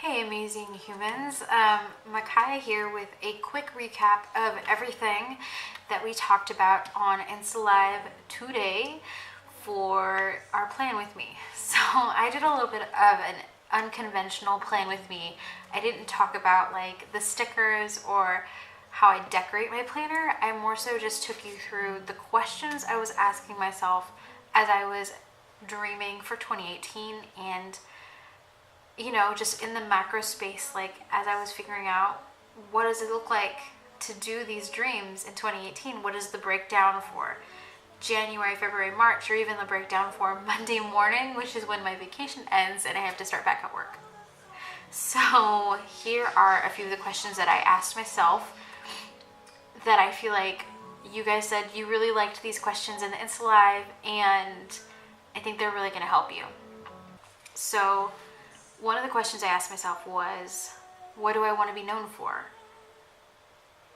Hey amazing humans, Miciah here with a quick recap of everything that we talked about on Insta Live today for our plan with me. So I did a little bit of an unconventional plan with me. I didn't talk about like the stickers or how I decorate my planner. I more so just took you through the questions I was asking myself as I was dreaming for 2018 and just in the macro space, like as I was figuring out what does it look like to do these dreams in 2018, what is the breakdown for January, February, March, or even the breakdown for Monday morning, which is when my vacation ends and I have to start back at work. So here are a few of the questions that I asked myself that I feel like you guys said you really liked these questions in the Insta Live, and I think they're really going to help you. So one of the questions I asked myself was, what do I want to be known for?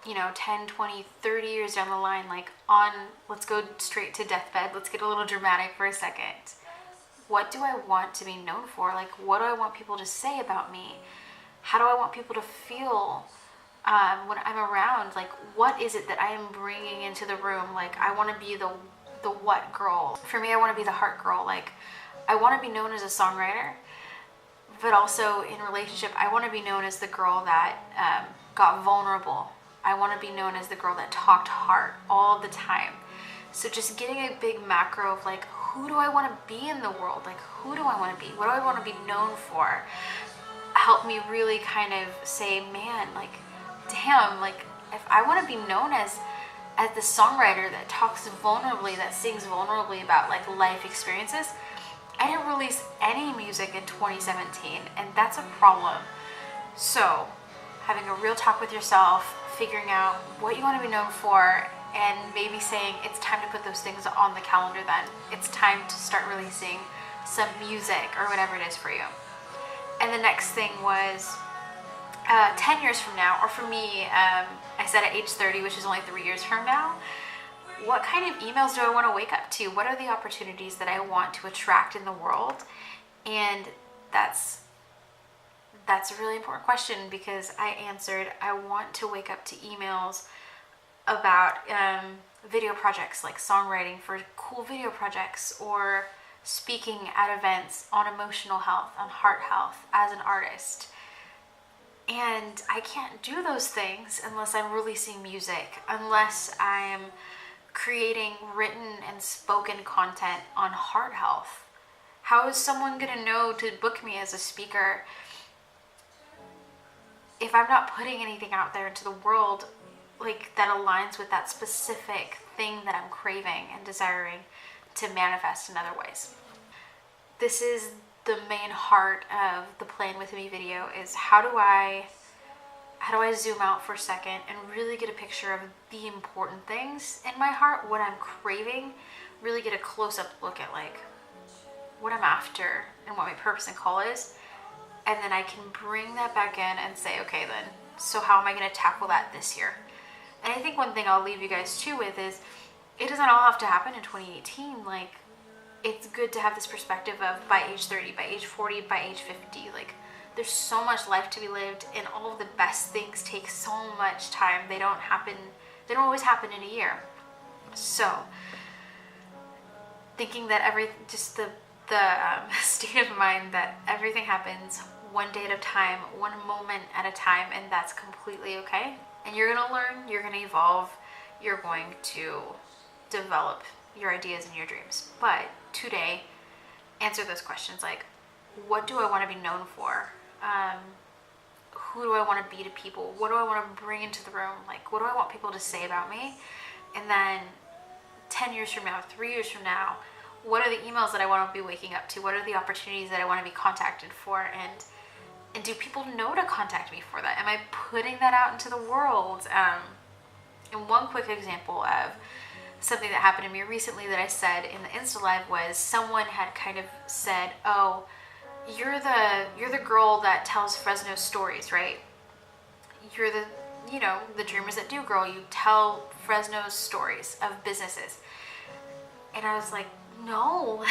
10, 20, 30 years down the line, let's go straight to deathbed. Let's get a little dramatic for a second. What do I want to be known for? What do I want people to say about me? How do I want people to feel when I'm around? What is it that I am bringing into the room? I want to be the what girl. For me, I want to be the heart girl. I want to be known as a songwriter, but also in relationship, I want to be known as the girl that got vulnerable. I want to be known as the girl that talked heart all the time. So just getting a big macro of who do I want to be in the world? Who do I want to be? What do I want to be known for? Help me really kind of say, man, damn, if I want to be known as the songwriter that talks vulnerably, that sings vulnerably about life experiences. I didn't release any music in 2017, and that's a problem. So having a real talk with yourself, figuring out what you want to be known for, and maybe saying it's time to put those things on the calendar then. It's time to start releasing some music or whatever it is for you. And the next thing was 10 years from now, or for me, I said at age 30, which is only 3 years from now, what kind of emails do I want to wake up to? What are the opportunities that I want to attract in the world? And that's a really important question, because I answered, I want to wake up to emails about video projects, like songwriting for cool video projects, or speaking at events on emotional health, on heart health as an artist. And I can't do those things unless I'm releasing music, unless I'm creating written and spoken content on heart health. How is someone going to know to book me as a speaker if I'm not putting anything out there into the world that aligns with that specific thing that I'm craving and desiring to manifest in other ways? This is the main heart of the Plan With Me video, is how do I zoom out for a second and really get a picture of the important things in my heart, what I'm craving, really get a close-up look at what I'm after and what my purpose and call is, and then I can bring that back in and say, okay then, so how am I going to tackle that this year? And I think one thing I'll leave you guys too with is, it doesn't all have to happen in 2018. It's good to have this perspective of by age 30, by age 40, by age 50, there's so much life to be lived, and all of the best things take so much time. They don't always happen in a year. So thinking that the state of mind that everything happens one day at a time, one moment at a time, and that's completely okay. And you're going to learn, you're going to evolve, you're going to develop your ideas and your dreams. But today, answer those questions, what do I want to be known for? Who do I want to be to people? What do I want to bring into the room? What do I want people to say about me? And then 10 years from now, 3 years from now, what are the emails that I want to be waking up to? What are the opportunities that I want to be contacted for? And do people know to contact me for that? Am I putting that out into the world? And one quick example of something that happened to me recently that I said in the Insta Live was, someone had kind of said, oh, you're the girl that tells Fresno stories, right? You're the Dreamers That Do girl. You tell Fresno's stories of businesses. And I was like, no,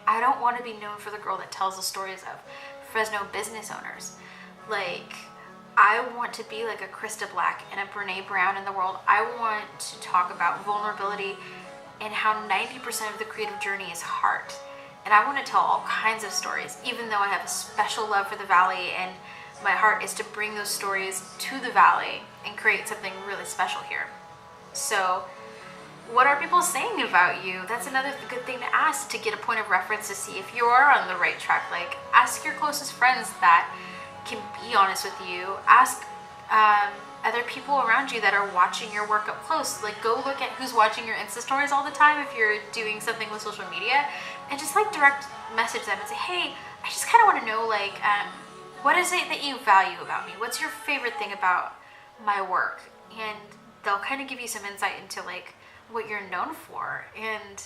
I don't want to be known for the girl that tells the stories of Fresno business owners. Like, I want to be like a Krista Black and a Brene Brown in the world. I want to talk about vulnerability and how 90% of the creative journey is heart. And I want to tell all kinds of stories, even though I have a special love for the Valley, and my heart is to bring those stories to the Valley and create something really special here. So, what are people saying about you? That's another good thing to ask, to get a point of reference to see if you are on the right track. Like, ask your closest friends that can be honest with you. Ask other people around you that are watching your work up close. Like, go look at who's watching your Insta stories all the time if you're doing something with social media, and just like direct message them and say, hey, I just kind of want to know, like, what is it that you value about me? What's your favorite thing about my work? And they'll kind of give you some insight into like what you're known for, and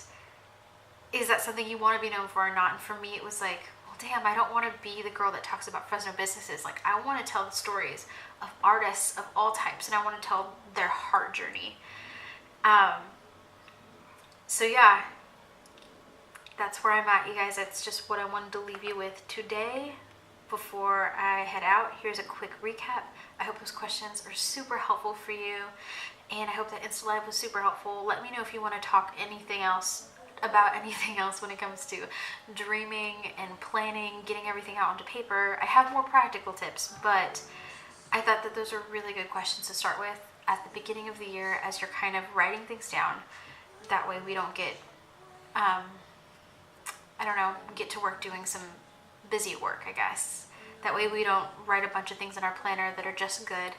is that something you want to be known for or not? And for me, it was like, well, damn, I don't want to be the girl that talks about Fresno businesses. Like, I want to tell the stories of artists of all types, and I want to tell their heart journey. So yeah, that's where I'm at, you guys. That's just what I wanted to leave you with today. Before I head out, here's a quick recap. I hope those questions are super helpful for you, and I hope that Insta Live was super helpful. Let me know if you want to talk about anything else when it comes to dreaming and planning, getting everything out onto paper. I have more practical tips, but I thought that those are really good questions to start with at the beginning of the year as you're kind of writing things down. That way we don't get, get to work doing some busy work, I guess. That way we don't write a bunch of things in our planner that are just good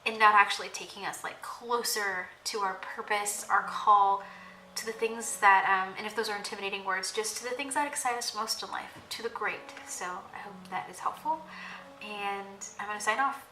and not actually taking us like closer to our purpose, our call, to the things that, and if those are intimidating words, just to the things that excite us most in life, to the great. So I hope that is helpful, and I'm going to sign off.